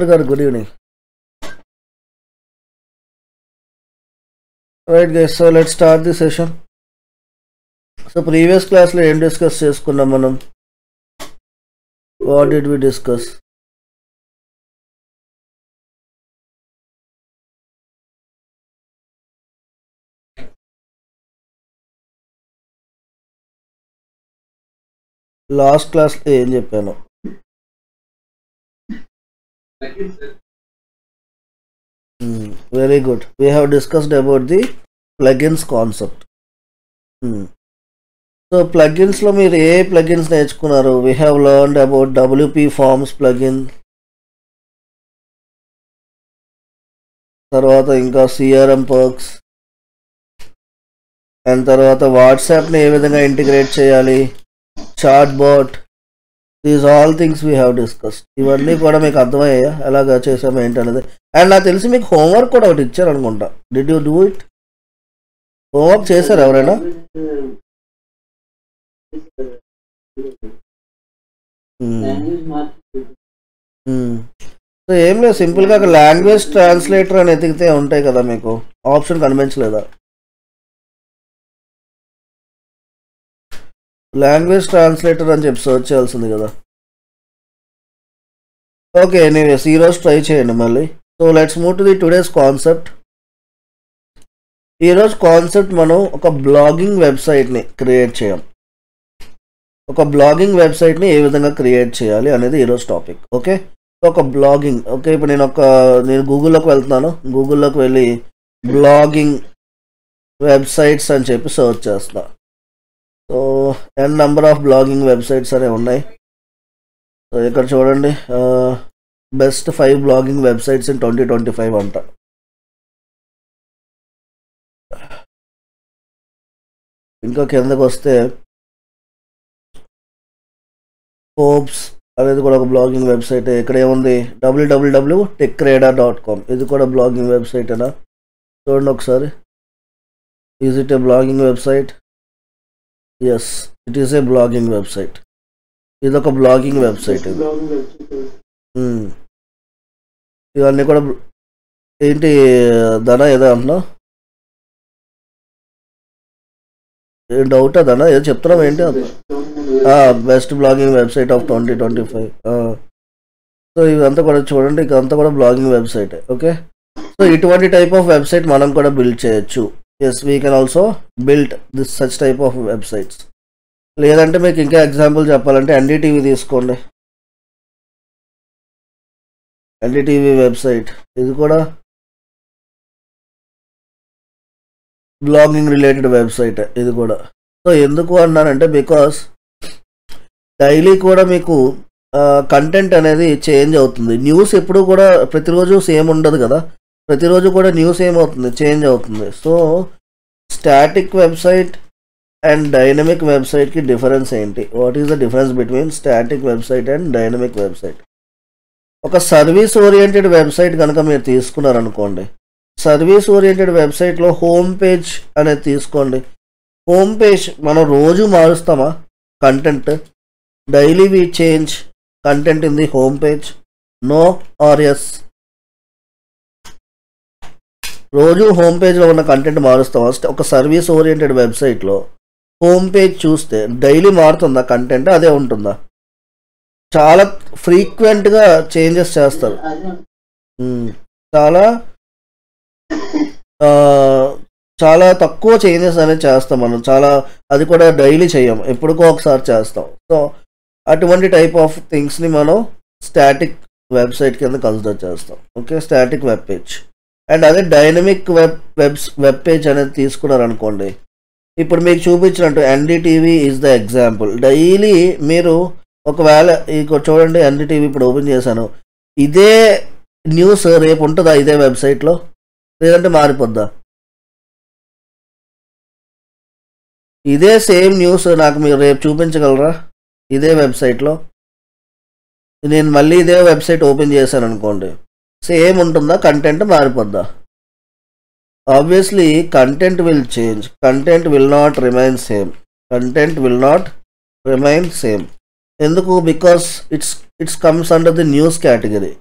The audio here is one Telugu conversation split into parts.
డాక్టర్ గారు good evening. Right guys, so let's start the session. So previous క్లాస్లో ఏం డిస్కస్ చేసుకున్నాం మనం? What did we discuss? Last క్లాస్లో ఏం చెప్పాను? Very good. We have discussed about the plugins concept. So ప్లగిన్స్లో మీరు ఏ ప్లగిన్స్ నేర్చుకున్నారు? We have learned about WP forms plugin, తర్వాత ఇంకా CRM పర్క్స్, అండ్ తర్వాత వాట్సాప్ని ఏ విధంగా ఇంటిగ్రేట్ చేయాలి, chat bot, these all things we have discussed. ఇవన్నీ కూడా మీకు అర్థమయ్యా ఎలాగా చేసాము ఏంటనేది. అండ్ నాకు తెలిసి మీకు హోంవర్క్ కూడా ఒకటి ఇచ్చారు అనుకుంటా. Did you do it? Homework చేశారు ఎవరైనా? సో ఏం లేదు, సింపుల్గా అక్కడ లాంగ్వేజ్ ట్రాన్స్లేటర్ అని ఎతికితే ఉంటాయి కదా, మీకు ఆప్షన్ కనిపించలేదా? లాంగ్వేజ్ ట్రాన్స్లేటర్ అని చెప్పి సర్చ్ చేయాల్సింది కదా. ఓకే, ఎనీవేస్ ఈరోజు ట్రై చేయండి మళ్ళీ. So let's move to the today's concept. ఈరోజు కాన్సెప్ట్ మనం ఒక బ్లాగింగ్ వెబ్సైట్ని క్రియేట్ చేయం. ఒక బ్లాగింగ్ వెబ్సైట్ని ఏ విధంగా క్రియేట్ చేయాలి అనేది ఈరోజు టాపిక్. ఓకే, ఒక బ్లాగింగ్. ఓకే, ఇప్పుడు నేను గూగుల్లోకి వెళ్తున్నాను. గూగుల్లోకి వెళ్ళి బ్లాగింగ్ వెబ్సైట్స్ అని చెప్పి సర్చ్ చేస్తా. So n number of blogging websites అనేవి ఉన్నాయి. సో ఇక్కడ చూడండి, బెస్ట్ 5 బ్లాగింగ్ వెబ్సైట్స్ ఇన్ 2025 అంట. ఇంకా కిందకు వస్తే ఫోర్బ్స్ అనేది కూడా ఒక బ్లాగింగ్ వెబ్సైట్. ఇక్కడ ఏముంది? www.techradar.com. ఇది కూడా బ్లాగింగ్ వెబ్సైటేనా? చూడండి ఒకసారి. Is it a blogging website? Yes, it is a blogging website. ఇది ఒక బ్లాగింగ్ వెబ్సైట్. ఇవన్నీ కూడా ఏంటి ధన ఏదో అంటున్నావు? ఏం డౌట్ అదనా? ఏదో చెప్తున్నావు ఏంటి? Best blogging website of 2025. So ఇదంతా కూడా చూడండి, ఇదంతా కూడా బ్లాగింగ్ వెబ్సైట్. ఓకే, సో ఇటువంటి టైప్ ఆఫ్ వెబ్సైట్ మనం కూడా బిల్డ్ చేయొచ్చు. Yes, we can also build this such type of websites. లేదంటే మీకు ఇంకా ఎగ్జాంపుల్ చెప్పాలంటే NDTV తీసుకోండి. NDTV వెబ్సైట్ ఇది కూడా బ్లాగింగ్ రిలేటెడ్ వెబ్సైట్ ఇది కూడా. సో ఎందుకు అన్నానంటే బికాస్ డైలీ కూడా మీకు కంటెంట్ అనేది చేంజ్ అవుతుంది. న్యూస్ ఎప్పుడు కూడా ప్రతిరోజు సేమ్ ఉండదు కదా, ప్రతిరోజు కూడా న్యూస్ ఏమవుతుంది, చేంజ్ అవుతుంది. So static website and dynamic వెబ్సైట్కి డిఫరెన్స్ ఏంటి? What is the difference between static website and dynamic website? ఒక సర్వీస్ ఓరియంటెడ్ వెబ్సైట్ కనుక మీరు తీసుకున్నారనుకోండి, సర్వీస్ ఓరియంటెడ్ వెబ్సైట్లో హోమ్ పేజ్ అనేది తీసుకోండి. హోమ్ పేజ్ మనం రోజు మారుస్తామా content? Daily we change content in the home page? No or yes? రోజు హోమ్ పేజ్లో ఉన్న కంటెంట్ మారుస్తామా? ఒక సర్వీస్ ఓరియంటెడ్ వెబ్సైట్లో హోమ్ పేజ్ చూస్తే డైలీ మారుతుందా కంటెంట్? అదే ఉంటుందా? చాలా ఫ్రీక్వెంట్గా చేంజెస్ చేస్తారు. చాలా తక్కువ చేంజెస్ అనేది చేస్తాం మనం. అది కూడా డైలీ చేయం, ఎప్పుడుకో ఒకసారి చేస్తాం. సో అటువంటి టైప్ ఆఫ్ థింగ్స్ని మనం స్టాటిక్ వెబ్సైట్ కింద కన్సిడర్ చేస్తాం. Okay, static web page. And అదే డైనమిక్ వెబ్ పేజ్ అనేది తీసుకున్నారనుకోండి, ఇప్పుడు మీకు చూపించినట్టు NDTV is the example. Daily మీరు ఒకవేళ చూడండి, NDTV ఇప్పుడు ఓపెన్ చేశాను, ఇదే న్యూస్ రేపు ఉంటుందా ఇదే వెబ్సైట్లో? లేదంటే మారిపోద్దా? ఇదే సేమ్ న్యూస్ నాకు మీరు రేపు చూపించగలరా ఇదే వెబ్సైట్లో? నేను మళ్ళీ ఇదే వెబ్సైట్ ఓపెన్ చేశాను అనుకోండి, సేమ్ ఉంటుందా? కంటెంట్ మారిపోద్దా? Obviously content will change. Content will not remain same. ఎందుకు? Because it's comes under the news category.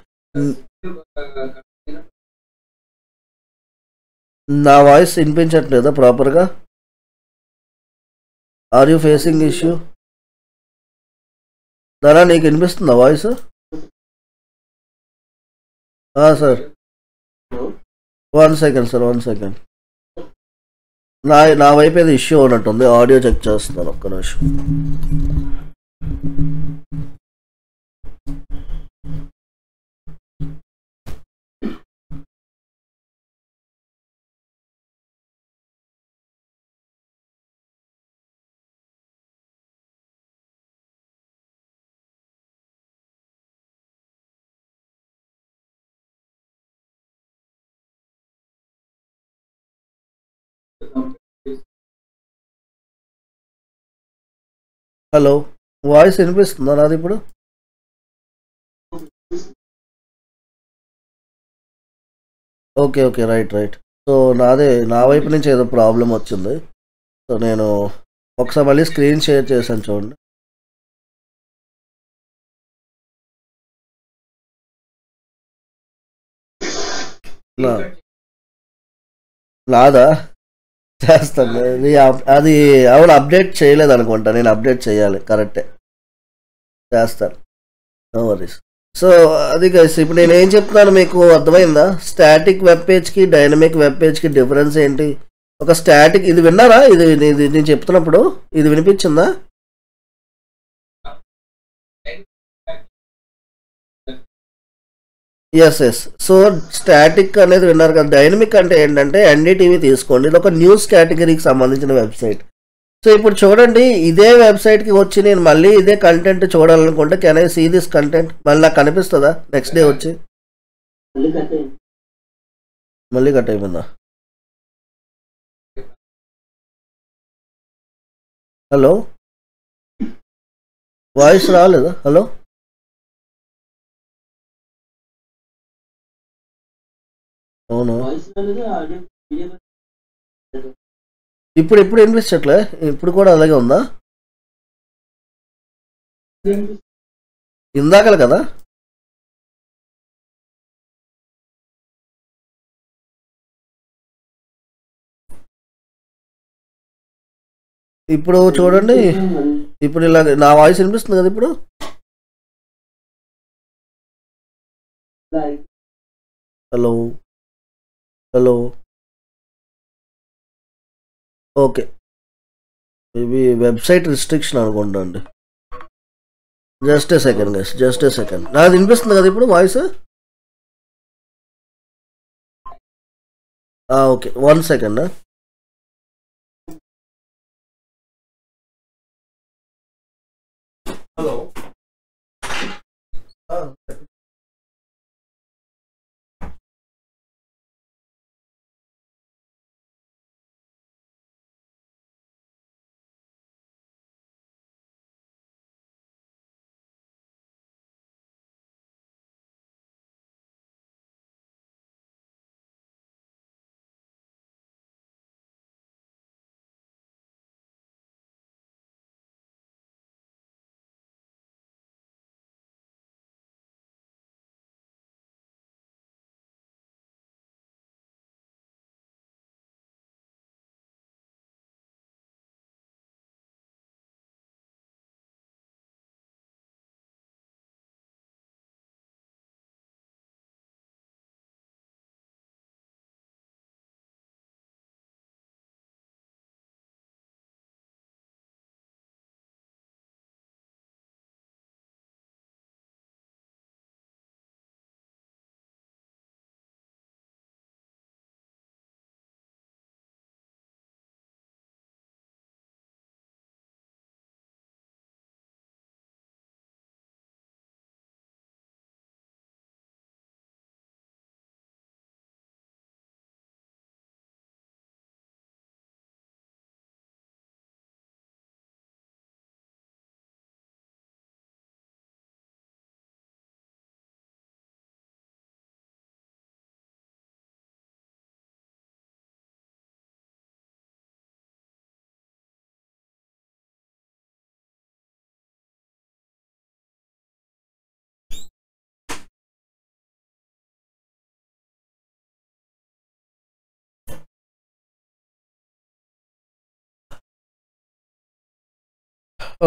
నా వాయిస్ వినిపించట్లేదా ప్రాపర్గా? Are you facing issue? Dara నీకు వినిపిస్తుందా voice? Sir, 1 second sir, 1 second. నా వైపు ఏదో ఇష్యూ ఉన్నట్టుంది, ఆడియో చెక్ చేస్తున్నాను, ఒక్క నిమిషం. హలో, వాయిస్ వినిపిస్తుందా నాది ఇప్పుడు? Okay okay, right right. So నా వైపు నుంచి ఏదో ప్రాబ్లం వచ్చింది. సో నేను ఒకసారి మళ్ళీ స్క్రీన్ షేర్ చేశాను చూడండి. నాదా చేస్తాను అది అవును, అప్డేట్ చేయలేదు అనుకుంటా, నేను అప్డేట్ చేయాలి, కరెక్టే, చేస్తాను, నో వరీస్. సో అది గైస్, ఇప్పుడు నేను ఏం చెప్తున్నాను మీకు అర్థమైందా? స్టాటిక్ వెబ్ పేజ్కి డైనమిక్ వెబ్ పేజ్కి డిఫరెన్స్ ఏంటి? ఒక స్టాటిక్, ఇది విన్నారా? ఇది నేను చెప్తున్నప్పుడు ఇది వినిపించిందా? ఎస్. సో స్టాటిక్ అనేది విన్నారు కదా. డైనమిక్ అంటే ఏంటంటే ఎన్డీటీవీ తీసుకోండి, ఇది ఒక న్యూస్ కేటగిరీకి సంబంధించిన వెబ్సైట్. సో ఇప్పుడు చూడండి, ఇదే వెబ్సైట్కి వచ్చి నేను మళ్ళీ ఇదే కంటెంట్ చూడాలనుకుంటే can I see this content? మళ్ళీ నాకు కనిపిస్తుందా నెక్స్ట్ డే వచ్చి? మళ్ళీ కట్ అయిపోయిందా? హలో, వాయిస్ రాలేదా? హలో, అవును, ఇప్పుడు వినిపించట్లే, ఇప్పుడు కూడా అలాగే ఉందా? ఇందాకలు కదా. ఇప్పుడు చూడండి, ఇప్పుడు ఇలా నా వాయిస్ వినిపిస్తుంది కదా ఇప్పుడు? Hello hello, okay, maybe website restriction అనుకుంటా అండి. Just a second guys, just a second. నాకు వినిపిస్తుంది కదా ఇప్పుడు voice? Okay, 1 second. Hello,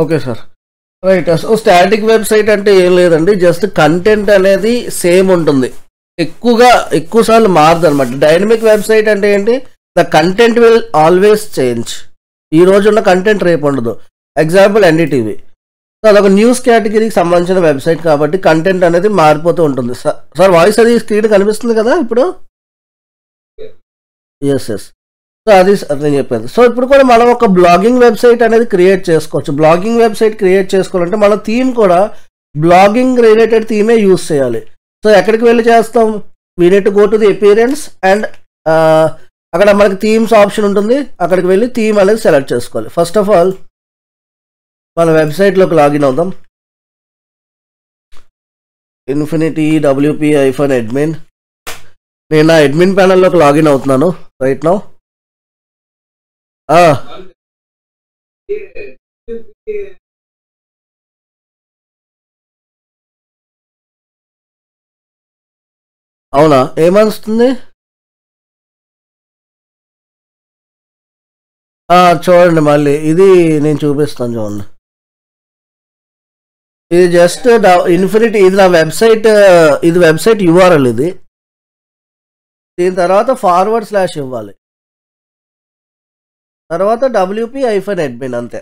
okay sir. Right. So static website అంటే ఏం లేదండి, జస్ట్ కంటెంట్ అనేది సేమ్ ఉంటుంది, ఎక్కువ సార్లు మారదు అనమాట. డైనమిక్ వెబ్సైట్ అంటే ఏంటి, the content will always change. ఈ రోజు ఉన్న కంటెంట్ రేపు ఉండదు. ఎగ్జాంపుల్ ఎన్డీటీవీ, సో అదొక న్యూస్ కేటగిరీకి సంబంధించిన వెబ్సైట్ కాబట్టి కంటెంట్ అనేది మారిపోతూ ఉంటుంది. సార్ వాయిస్ అది స్క్రీన్ కనిపిస్తుంది కదా ఇప్పుడు? ఎస్. సో అది నేను చెప్పేది. సో ఇప్పుడు కూడా మనం ఒక బ్లాగింగ్ వెబ్సైట్ అనేది క్రియేట్ చేసుకోవచ్చు. బ్లాగింగ్ వెబ్సైట్ క్రియేట్ చేసుకోవాలంటే మన థీమ్ కూడా బ్లాగింగ్ రిలేటెడ్ థీమే యూస్ చేయాలి. సో ఎక్కడికి వెళ్ళి చేస్తాం, we need to go to the appearance and అక్కడ మనకి థీమ్స్ ఆప్షన్ ఉంటుంది, అక్కడికి వెళ్ళి థీమ్ అనేది సెలెక్ట్ చేసుకోవాలి. ఫస్ట్ ఆఫ్ ఆల్ మన వెబ్సైట్లోకి లాగిన్ అవుదాం. Infinity WP-admin. నేను నా అడ్మిన్ ప్యానల్లోకి లాగిన్ అవుతున్నాను రైట్ నౌ. అవునా, ఏమనిస్తుంది? చూడండి మళ్ళీ ఇది నేను చూపిస్తాను చూడండి. ఇది జస్ట్ ఇన్ఫినిటీ, ఇది నా వెబ్సైట్, ఇది వెబ్సైట్ URL ఇది. దీని తర్వాత // ఇవ్వాలి, తర్వాత WP-admin అంతే.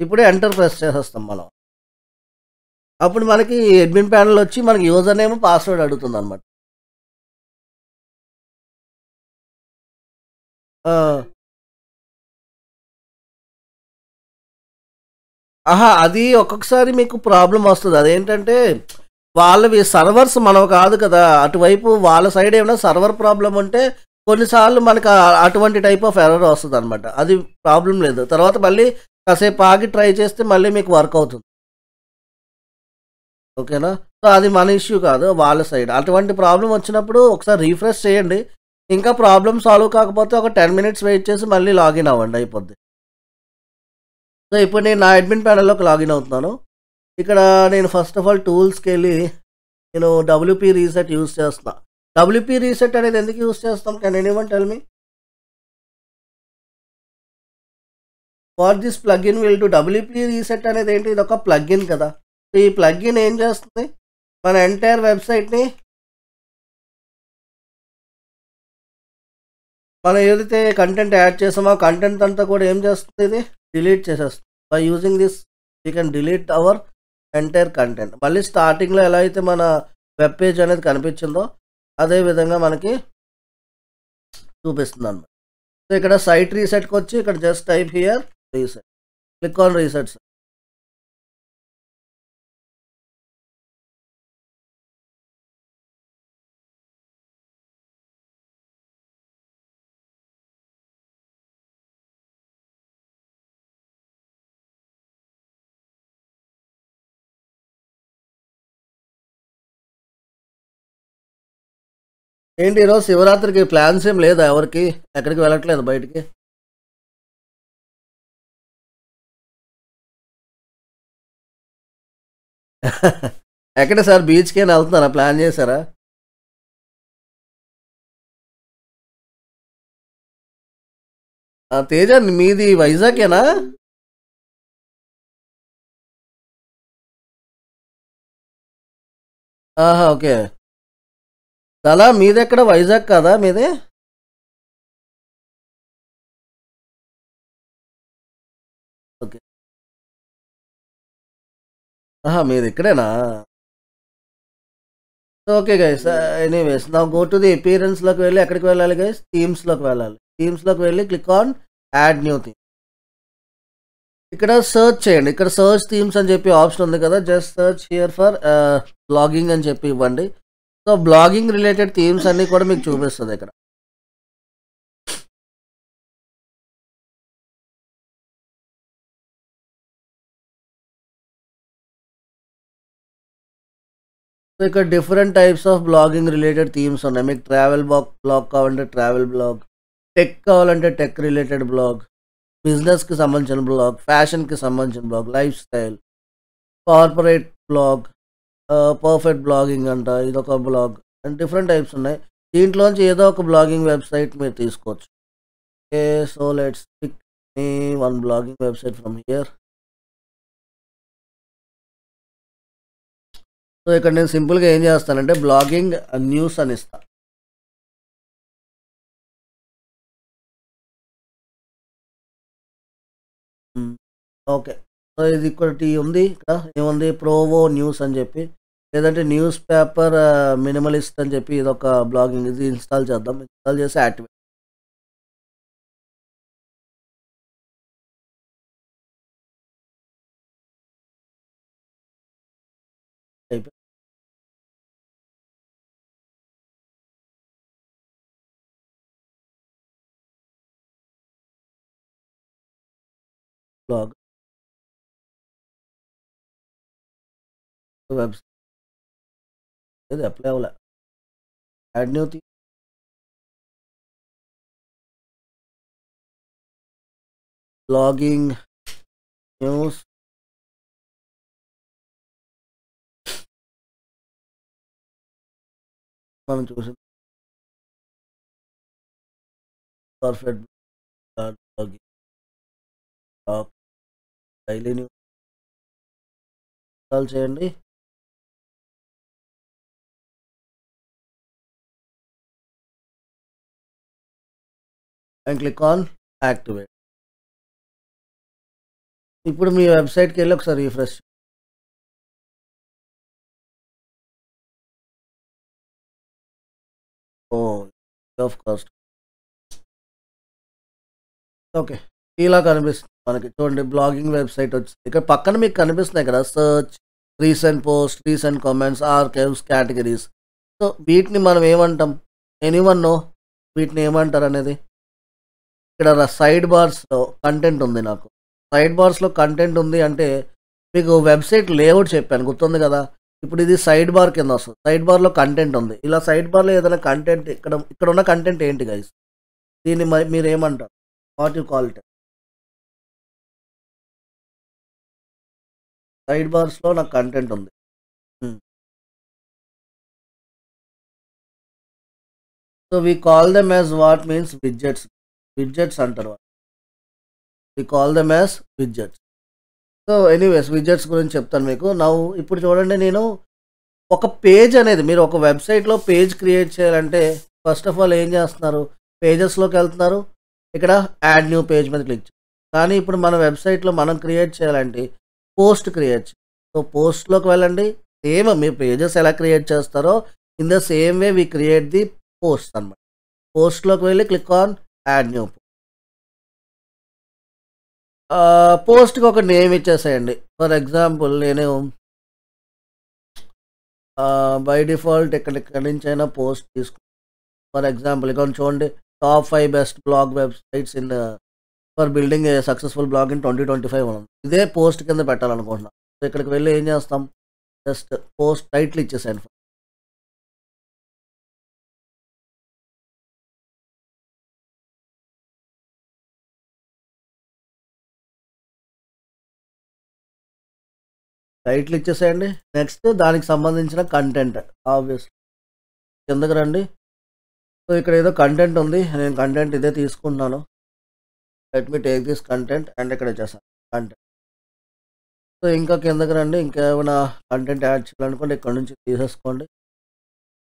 ఇప్పుడే ఎంటర్ ప్రెస్ చేసేస్తాం మనం. అప్పుడు మనకి అడ్మిన్ ప్యానల్ వచ్చి మనకి యూజర్ నేమ్ పాస్వర్డ్ అడుగుతుంది అనమాట. అది ఒక్కొక్కసారి మీకు ప్రాబ్లం వస్తుంది. అదేంటంటే వాళ్ళవి సర్వర్స్ మనం కాదు కదా, అటువైపు వాళ్ళ సైడ్ ఏమైనా సర్వర్ ప్రాబ్లం ఉంటే కొన్నిసార్లు మనకు అటువంటి టైప్ ఆఫ్ ఎర్రర్ వస్తుంది అనమాట. అది ప్రాబ్లం లేదు, తర్వాత మళ్ళీ కాసేపు ఆగి ట్రై చేస్తే మళ్ళీ మీకు వర్క్ అవుతుంది. ఓకేనా? సో అది మన ఇష్యూ కాదు, వాళ్ళ సైడ్. అటువంటి ప్రాబ్లం వచ్చినప్పుడు ఒకసారి రీఫ్రెష్ చేయండి. ఇంకా ప్రాబ్లం సాల్వ్ కాకపోతే ఒక 10 మినిట్స్ వెయిట్ చేసి మళ్ళీ లాగిన్ అవ్వండి, అయిపోద్ది. సో ఇప్పుడు నేను నా అడ్మిన్ ప్యానల్లోకి లాగిన్ అవుతున్నాను. ఇక్కడ నేను ఫస్ట్ ఆఫ్ ఆల్ టూల్స్కి వెళ్ళి నేను WP రీసెట్ యూస్ చేస్తున్నా. WP రీసెట్ అనేది ఎందుకు యూస్ చేస్తాం, can anyone tell me? What this plugin will do. WP reset అనేది ఏంటి, ఇది ఒక ప్లగ్ఇన్ కదా. ఈ ప్లగ్ఇన్ ఏం చేస్తుంది, మన ఎంటైర్ వెబ్సైట్ని మనం ఏదైతే కంటెంట్ యాడ్ చేసామో ఆ కంటెంట్ అంతా కూడా ఏం చేస్తుంది, ఇది డిలీట్ చేసేస్తుంది. By using this you can delete our entire content. మళ్ళీ స్టార్టింగ్లో ఎలా అయితే మన వెబ్ పేజ్ అనేది కనిపించిందో అదే విధంగా మనకి చూపిస్తుంది అన్నమాట. సో ఇక్కడ సైట్ రీసెట్కి వచ్చి ఇక్కడ just type here reset, click on resets. ఏంటి ఈరోజు శివరాత్రికి ప్లాన్స్ ఏం లేదా ఎవరికి? ఎక్కడికి వెళ్ళట్లేదు బయటికి? ఎక్కడ సార్, బీచ్కి ఏమైనా వెళ్తున్నారా, ప్లాన్ చేశారా? తేజ మీది వైజాగేనా? ఓకే. అలా మీదెక్కడ, వైజాగ్ కాదా మీది? ఓకే. మీది ఇక్కడేనా? Okay guys, anyways now go to the అపియరెన్స్లోకి వెళ్ళి ఎక్కడికి వెళ్ళాలి గైస్, థీమ్స్లోకి వెళ్ళాలి. థీమ్స్లోకి వెళ్ళి click on add new theme. ఇక్కడ సర్చ్ చేయండి, ఇక్కడ సర్చ్ థీమ్స్ అని చెప్పి ఆప్షన్ ఉంది కదా, just search here for blogging అని చెప్పి ఇవ్వండి. సో బ్లాగింగ్ రిలేటెడ్ థీమ్స్ అన్నీ కూడా మీకు చూపిస్తుంది ఇక్కడ. సో ఇక్కడ different types of blogging related themes ఉన్నాయి. మీకు ట్రావెల్ బ్లాగ్ కావాలంటే ట్రావెల్ బ్లాగ్, టెక్ కావాలంటే టెక్ రిలేటెడ్ బ్లాగ్, బిజినెస్కి సంబంధించిన బ్లాగ్, ఫ్యాషన్కి సంబంధించిన blog, life style, corporate blog, perfect blogging అంట, ఇదొక బ్లాగ్ అండ్ డిఫరెంట్ టైప్స్ ఉన్నాయి. దీంట్లోంచి ఏదో ఒక బ్లాగింగ్ వెబ్సైట్ మీరు తీసుకోవచ్చు. Okay, so let's pick one blogging website from here. So ఇక్కడ నేను సింపుల్గా ఏం చేస్తానంటే బ్లాగింగ్ న్యూస్ అని ఇస్తా. ఓకే, సో ఇది ఒకటి ఉంది ఇక్కడ ఏముంది, ప్రోవో న్యూస్ అని చెప్పి, లేదంటే న్యూస్ పేపర్ మినిమలిస్ట్ అని చెప్పి ఇది ఒక బ్లాగింగ్. ఇది ఇన్స్టాల్ చేద్దాం. ఇన్స్టాల్ చేసి యాక్టివేట్. అయిపోయింది. బ్లాగ్ వెబ్సైట్ ఇది అప్లై అవ్వలే. యాడ్ న్యూ బ్లాగింగ్ న్యూస్ మనం చూసింది perfect blogging daily news install చేయండి. And click on activate. ఇప్పుడు మీ వెబ్సైట్కి వెళ్ళి ఒకసారి రిఫ్రెష్. Of cost. ఓకే, ఇలా కనిపిస్తుంది మనకి. చూడండి బ్లాగింగ్ వెబ్సైట్ వచ్చింది. ఇక్కడ పక్కన మీకు కనిపిస్తున్నాయి కదా search, recent post, recent comments, archives, categories. So వీటిని మనం ఏమంటాం? ఎనీవన్ నో వీటిని ఏమంటారు అనేది? ఇక్కడ సైడ్ బార్స్లో కంటెంట్ ఉంది. నాకు సైడ్ బార్స్లో కంటెంట్ ఉంది అంటే మీకు వెబ్సైట్ లేఅవుట్ చెప్పాను, గుర్తుంది కదా. ఇప్పుడు ఇది సైడ్ బార్ కింద వస్తుంది. సైడ్ బార్లో కంటెంట్ ఉంది. ఇలా సైడ్ బార్లో ఏదైనా కంటెంట్ ఇక్కడ ఉన్న కంటెంట్ ఏంటి గైస్? దీన్ని మీరు ఏమంటారు? What you call it? Side బార్స్లో నాకు కంటెంట్ ఉంది. So we call them as what means widgets. Widgets అంటారు. We call them as widgets. So anyways widgets గురించి చెప్తాను మీకు. ఇప్పుడు చూడండి, నేను ఒక పేజ్ అనేది, మీరు ఒక వెబ్సైట్లో పేజ్ క్రియేట్ చేయాలంటే ఫస్ట్ ఆఫ్ ఆల్ ఏం చేస్తున్నారు? పేజెస్లోకి వెళ్తున్నారు. ఇక్కడ యాడ్ న్యూ పేజ్ మీద క్లిక్ చేయండి. కానీ ఇప్పుడు మన వెబ్సైట్లో మనం క్రియేట్ చేయాలంటే పోస్ట్ క్రియేట్ చేయాలి. సో పోస్ట్లోకి వెళ్ళండి. సేమ్ మీరు పేజెస్ ఎలా క్రియేట్ చేస్తారో in the same way we create the post అన్నమాట. పోస్ట్లోకి వెళ్ళి క్లిక్ ఆన్ యాడ్ న్యూ. పోస్ట్కి ఒక నేమ్ ఇచ్చేసేయండి. ఫర్ ఎగ్జాంపుల్ నేను బై డిఫాల్ట్ ఎక్కడి నుంచి అయినా పోస్ట్ తీసుకుంటాను. ఫర్ ఎగ్జాంపుల్ ఇక్కడ చూడండి, top 5 best blog websites in for building a successful blog in 2025 ఉంది. ఇదే పోస్ట్ కింద పెట్టాలనుకుంటున్నాను. సో ఇక్కడికి వెళ్ళి ఏం చేస్తాం? జస్ట్ పోస్ట్ టైటిల్ ఇచ్చేసాను. టైటిల్ ఇచ్చేసేయండి. నెక్స్ట్ దానికి సంబంధించిన కంటెంట్ ఆబ్వియస్లీ కిందకి రండి. సో ఇక్కడ ఏదో కంటెంట్ ఉంది. నేను కంటెంట్ ఇదే తీసుకుంటున్నాను. Let me take this content and ఇక్కడ వచ్చేసాను కంటెంట్. సో ఇంకా కిందకి రండి. ఇంకేమైనా కంటెంట్ యాడ్ చేయాలనుకోండి ఇక్కడ నుంచి తీసేసుకోండి.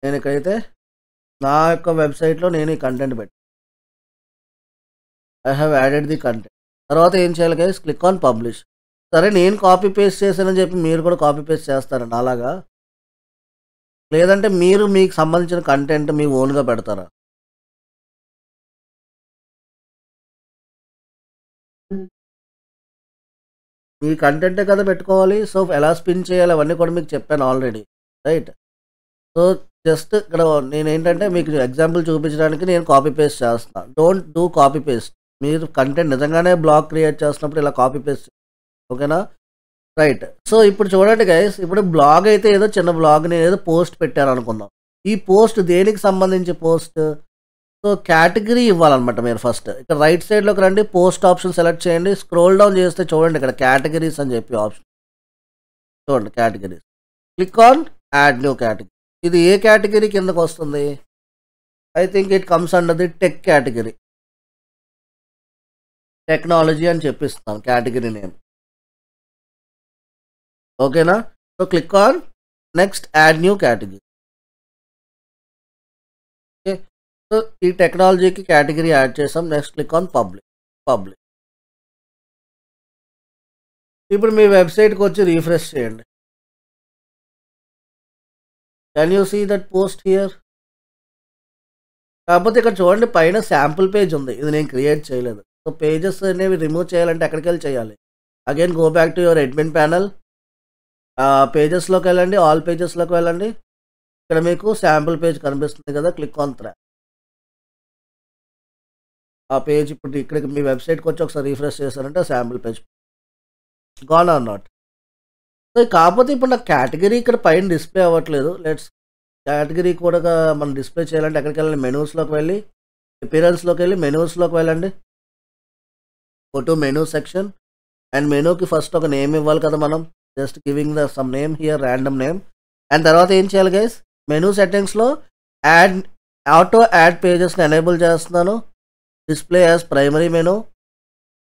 నేను ఇక్కడైతే నా యొక్క వెబ్సైట్లో నేను ఈ కంటెంట్ పెట్టి I have added the content. తర్వాత ఏం చేయాలి గైస్? Click on publish. సరే, నేను కాపీ పేస్ట్ చేశానని చెప్పి మీరు కూడా కాపీ పేస్ట్ చేస్తారండి అలాగా? లేదంటే మీరు మీకు సంబంధించిన కంటెంట్ మీ ఓన్గా పెడతారా? మీ కంటెంటే కదా పెట్టుకోవాలి. సో ఎలా స్పిన్ చేయాలి అవన్నీ కూడా మీకు చెప్పాను ఆల్రెడీ, రైట్? సో జస్ట్ ఇక్కడ నేను ఏంటంటే మీకు ఎగ్జాంపుల్ చూపించడానికి నేను కాపీ పేస్ట్ చేస్తాను. Don't do copy paste. మీరు కంటెంట్ నిజంగానే బ్లాగ్ క్రియేట్ చేస్తున్నప్పుడు ఇలా కాపీ పేస్ట్, ఓకేనా? రైట్. సో ఇప్పుడు చూడండి గైస్, ఇప్పుడు బ్లాగ్ అయితే ఏదో చిన్న బ్లాగ్ నేను ఏదో పోస్ట్ పెట్టాను అనుకుందాం. ఈ పోస్ట్ దేనికి సంబంధించి పోస్ట్? So category ఇవ్వాలన్నమాట. మీరు ఫస్ట్ ఇక్కడ రైట్ సైడ్లోకి రండి, పోస్ట్ ఆప్షన్ సెలెక్ట్ చేయండి. స్క్రోల్ డౌన్ చేస్తే చూడండి ఇక్కడ కేటగిరీస్ అని చెప్పి ఆప్షన్ చూడండి. Categories click on add new category. ఇది ఏ కేటగిరీ కిందకు వస్తుంది? I think it comes under the tech category. Technology అని చెప్పిస్తాను కేటగిరీ నేమ్. ఓకేనా? So click on next add new category. Okay. So ఈ టెక్నాలజీకి కేటగిరీ యాడ్ చేసాం. Next click on public. ఇప్పుడు మీ వెబ్సైట్కి వచ్చి రీఫ్రెష్ చేయండి. Can you see that post here? కాకపోతే ఇక్కడ చూడండి పైన శాంపుల్ పేజ్ ఉంది. ఇది నేను క్రియేట్ చేయలేదు. సో పేజెస్ అనేవి రిమూవ్ చేయాలంటే ఎక్కడికి వెళ్ళి చేయాలి? Again go back to your admin panel. పేజెస్లోకి వెళ్ళండి, ఆల్ పేజెస్లోకి వెళ్ళండి. ఇక్కడ మీకు శాంపుల్ పేజ్ కనిపిస్తుంది కదా, క్లిక్ ఆన్ త్రా. ఆ పేజ్ ఇప్పుడు ఇక్కడికి మీ వెబ్సైట్కి వచ్చి ఒకసారి రీఫ్రెష్ చేశారంటే sample page gone or not. So కాకపోతే ఇప్పుడు నాకు కేటగిరీ ఇక్కడ పైన డిస్ప్లే అవ్వట్లేదు. లెట్స్ కేటగిరీ కూడా మనం డిస్ప్లే చేయాలంటే ఎక్కడికి వెళ్ళండి? మెనూస్లోకి వెళ్ళి, అపియరెన్స్లోకి వెళ్ళి మెనూస్లోకి వెళ్ళండి. Go to menu section and మెనూకి ఫస్ట్ ఒక నేమ్ ఇవ్వాలి కదా మనం. Just giving the some name here, random name. And తర్వాత ఏం చేయాలి గైస్? మెనూ సెట్టింగ్స్లో ఆటో యాడ్ పేజెస్ని ఎనేబుల్ చేస్తున్నాను. Display as primary menu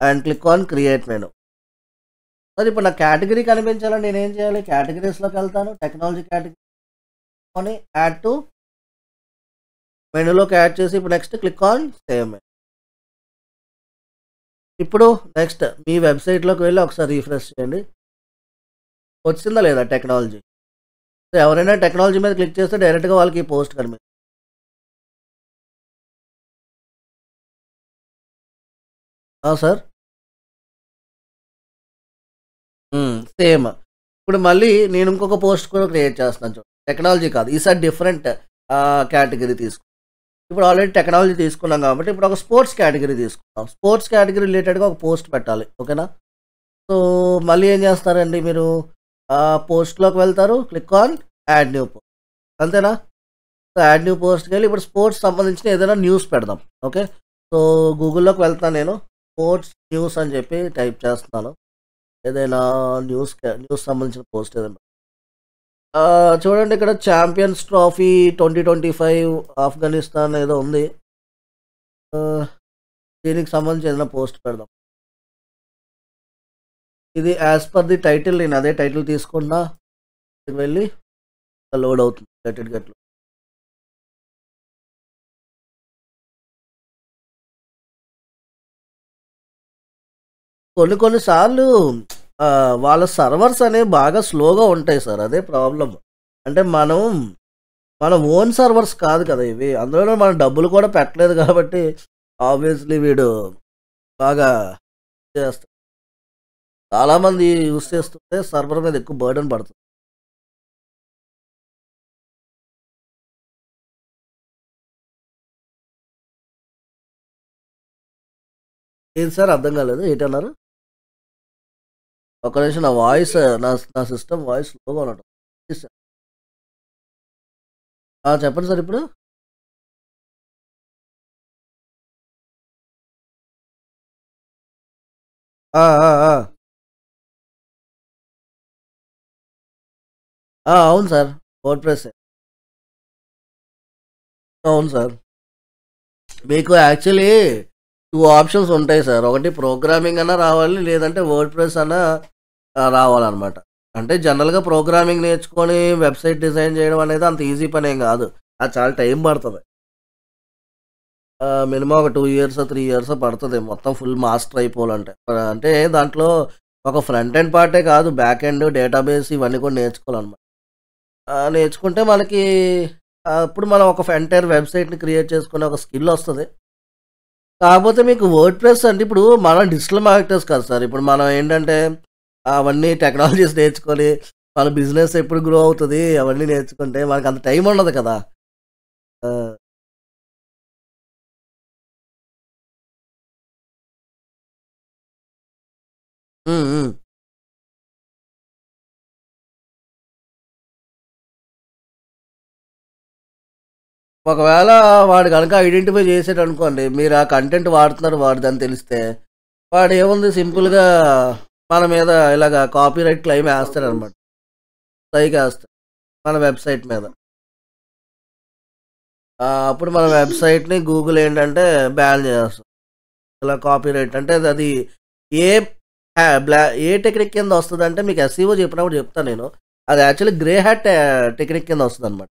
and click on create menu. మరి ఇప్పుడు నా కేటగిరీ కనిపించాలని నేను ఏం చేయాలి? కేటగిరీస్లోకి వెళ్తాను, టెక్నాలజీ కేటగిరీ అని యాడ్ టు మెనూలోకి యాడ్ చేసి ఇప్పుడు next click on save menu. ఇప్పుడు నెక్స్ట్ మీ వెబ్సైట్లోకి వెళ్ళి ఒకసారి రీఫ్రెష్ చేయండి. వచ్చిందా లేదా టెక్నాలజీ? సో ఎవరైనా టెక్నాలజీ మీద క్లిక్ చేస్తే డైరెక్ట్గా వాళ్ళకి ఈ పోస్ట్ కనిపిస్తుంది. Sir same. ఇప్పుడు మళ్ళీ నేను ఇంకొక పోస్ట్ కూడా క్రియేట్ చేస్తున్నాను చూడండి. టెక్నాలజీ కాదు, ఈసారి డిఫరెంట్ కేటగిరీ తీసుకున్నాం. ఇప్పుడు ఆల్రెడీ టెక్నాలజీ తీసుకున్నాం కాబట్టి ఇప్పుడు ఒక స్పోర్ట్స్ కేటగిరీ తీసుకున్నాం. స్పోర్ట్స్ కేటగిరీ రిలేటెడ్గా ఒక పోస్ట్ పెట్టాలి. ఓకేనా? సో మళ్ళీ ఏం చేస్తారండి మీరు? పోస్ట్లోకి వెళ్తారు, click on add new post. అంతేనా? సో యాడ్ న్యూ పోస్ట్కి వెళ్ళి ఇప్పుడు స్పోర్ట్స్ సంబంధించిన ఏదైనా న్యూస్ పెడదాం. ఓకే. సో గూగుల్లోకి వెళ్తాను, నేను స్పోర్ట్స్ న్యూస్ అని చెప్పి టైప్ చేస్తున్నాను. ఏదైనా న్యూస్ సంబంధించిన పోస్ట్ ఏదైనా చూడండి. ఇక్కడ ఛాంపియన్స్ ట్రోఫీ 2025 ఆఫ్ఘనిస్తాన్ ఏదో ఉంది. దీనికి సంబంధించి ఏదైనా పోస్ట్ పెడదాం. ఇది యాజ్ పర్ ది టైటిల్, నేను అదే టైటిల్ తీసుకున్నా. వెళ్ళి లోడ్ అవుతుంది. గెట్ కొన్నిసార్లు వాళ్ళ సర్వర్స్ అనేవి బాగా స్లోగా ఉంటాయి సార్. అదే ప్రాబ్లం. అంటే మన ఓన్ సర్వర్స్ కాదు కదా ఇవి. అందులో మనం డబ్బులు కూడా పెట్టలేదు కాబట్టి ఆబ్వియస్లీ వీడు బాగా చేస్తాడు. చాలామంది యూస్ చేస్తుంటే సర్వర్ మీద ఎక్కువ బర్డెన్ పడుతుంది. ఏది సార్? అర్థం కాలేదు, ఏంటన్నారు? ఒక్క నిమిషం, నా వాయిస్ నా సిస్టమ్ వాయిస్ స్లోగా ఉండటం. చెప్పండి సార్ ఇప్పుడు. అవును సార్, వర్డ్ ప్రెస్. అవును సార్. మీకు యాక్చువల్లీ 2 ఆప్షన్స్ ఉంటాయి సార్. ఒకటి ప్రోగ్రామింగ్ అన్నా రావాలి, లేదంటే వర్డ్ ప్రెస్ అన్నా రావాలన్నమాట. అంటే జనరల్గా ప్రోగ్రామింగ్ నేర్చుకొని వెబ్సైట్ డిజైన్ చేయడం అనేది అంత ఈజీ పని ఏం కాదు. అది చాలా టైం పడుతుంది. మినిమం ఒక 2 ఇయర్స్ 3 ఇయర్స్ పడుతుంది మొత్తం ఫుల్ మాస్టర్ అయిపోవాలంటే. అంటే దాంట్లో ఒక ఫ్రంట్ ఎండ్ పార్టే కాదు, బ్యాక్ ఎండ్, డేటాబేస్ ఇవన్నీ కూడా నేర్చుకోవాలన్నమాట. నేర్చుకుంటే మనకి అప్పుడు మనం ఒక ఎంటైర్ వెబ్సైట్ని క్రియేట్ చేసుకునే ఒక స్కిల్ వస్తుంది. కాకపోతే మీకు వర్డ్ ప్రెస్ అంటే ఇప్పుడు మనం డిజిటల్ మార్కెటర్స్ కాదు సార్. ఇప్పుడు మనం ఏంటంటే అవన్నీ టెక్నాలజీస్ నేర్చుకొని మన బిజినెస్ ఎప్పుడు గ్రో అవుతుంది అవన్నీ నేర్చుకుంటే మనకు అంత టైం ఉండదు కదా. ఒకవేళ వాడు కనుక ఐడెంటిఫై చేసాడు అనుకోండి, మీరు ఆ కంటెంట్ వాడుతున్నారు వాడిదని తెలిస్తే వాడు ఏముంది సింపుల్గా మన మీద ఇలాగ కాపీరైట్ క్లెయిమ్ వేస్తాడనమాట. స్ట్రైక్ వేస్తాడు మన వెబ్సైట్ మీద. అప్పుడు మన వెబ్సైట్ని గూగుల్ ఏంటంటే బ్యాన్ చేస్తాం. ఇలా కాపీరైట్ అంటే అది ఏ ఏ టెక్నిక్ కింద వస్తదంటే మీకు ఎస్ఈఓ చెప్పినప్పుడు చెప్తాను నేను. అది యాక్చువల్లీ గ్రే హ్యాట్ టెక్నిక్ కింద వస్తదనమాట.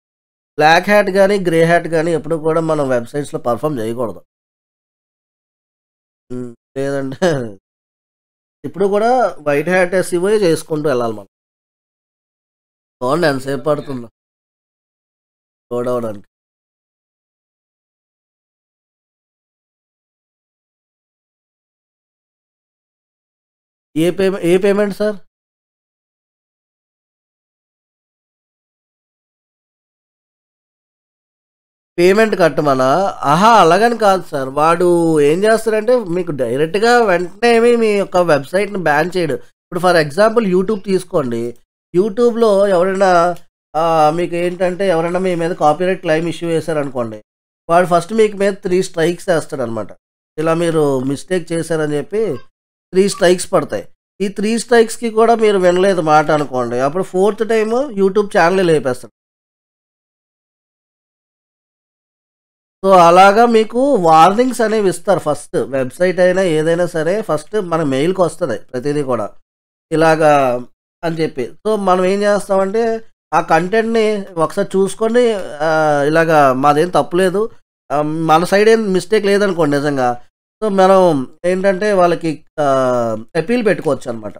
బ్లాక్ హ్యాట్ గాని, గ్రే హ్యాట్ గాని ఎప్పుడు కూడా మనం వెబ్‌సైట్స్‌లో పెర్ఫార్మ్ చేయకూడదు. లేదంటే ఇప్పుడు కూడా వైట్ హ్యాట్ ఎస్ఈఓయే చేసుకుంటూ వెళ్ళాలి మనం. చూడండి ఎంతసేపు పడుతుందో లోడ్ అవ్వడానికి. ఏ పేమెంట్ సార్? పేమెంట్ కట్టమనా? ఆహా! అలాగని కాదు సార్. వాడు ఏం చేస్తాడంటే మీకు డైరెక్ట్‌గా వెంటనే ఏమి మీ యొక్క వెబ్‌సైట్‌ని బ్యాన్ చేయడు. ఇప్పుడు ఫర్ ఎగ్జాంపుల్ యూట్యూబ్ తీసుకోండి. యూట్యూబ్‌లో ఎవరైనా మీకు ఏంటంటే ఎవరైనా మీ మీద కాపీరైట్ క్లెయిమ్ ఇష్యూ చేశారనుకోండి. వాడు ఫస్ట్ మీకు మీద 3 స్ట్రైక్స్ ఏస్తాడనమాట. ఇలా మీరు మిస్టేక్ చేశారని చెప్పి 3 స్ట్రైక్స్ పడతాయి. ఈ 3 స్ట్రైక్స్‌కి కూడా మీరు వినలేదు మాట అనుకోండి. అప్పుడు ఫోర్త్ టైము యూట్యూబ్ ఛానలే లేపేస్తాడు. సో, అలాగా మీకు వార్నింగ్స్ అనేవి ఇస్తారు ఫస్ట్. వెబ్‌సైట్ అయినా ఏదైనా సరే ఫస్ట్ మన మెయిల్‌కొస్తది ప్రతీదీ కూడా. ఇలాగా అని చెప్పి. సో, మనం ఏం చేస్తామంటే ఆ కంటెంట్‌ని ఒకసారి చూసుకొని ఇలాగా మాదేం తప్పు లేదు. మన సైడ్ ఏం మిస్టేక్ లేదనుకోండి నిజంగా. సో, మనం ఏంటంటే వాళ్ళకి అపీల్ పెట్టుకోవచ్చనమాట.